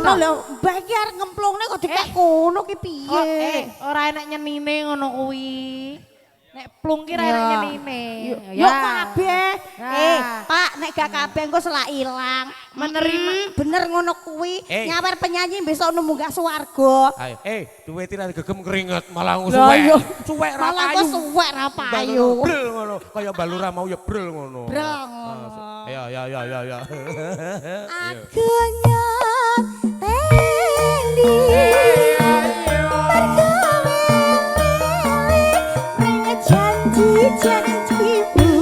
ngono lho, mbah iki arep ngemplungne kok dikek kono ki piye? Ora enak nyenine ngono kuwi. Nek plung ki ra enak nyenine. Yo kabeh. Pak, nek gak kabeh engko selak ilang. Menerima bener ngono kuwi. Nyawer penyanyi besok munggah swarga. Ayo, duwe tiran gegem keringet malah suwek. Suwek ra Malah kok suwek ra payu. Brel ngono, kaya balura mau ya brel ngono. Brel ngono. Ayo, ya. Aku nyantendi. Janji-janjimu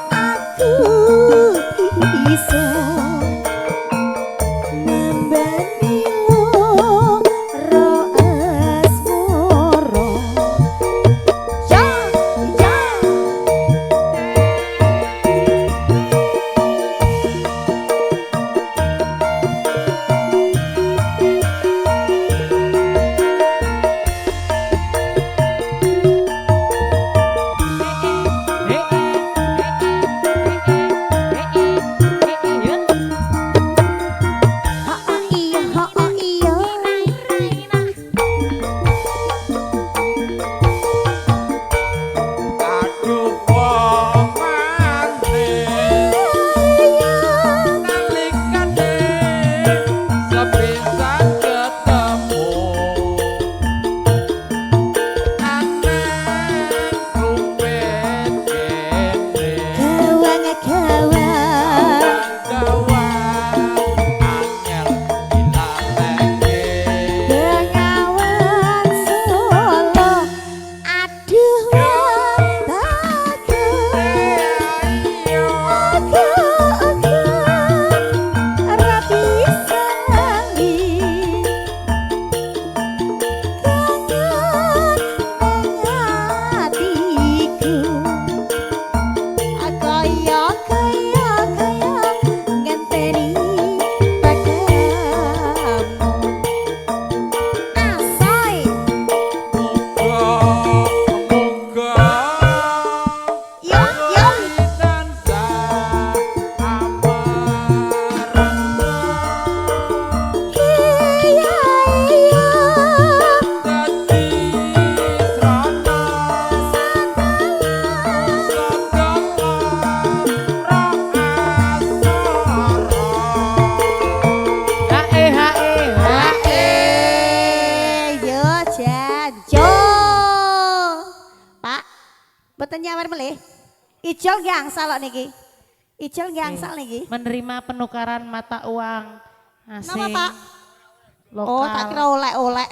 aku bisa membani loro asmara ya Mboten nyawer melih. Ijol nggih angsal kok niki. Ijol nggih angsal niki. Menerima penukaran mata uang asing. Napa, Pak? Lokal. Oh, tak kira olek-olek.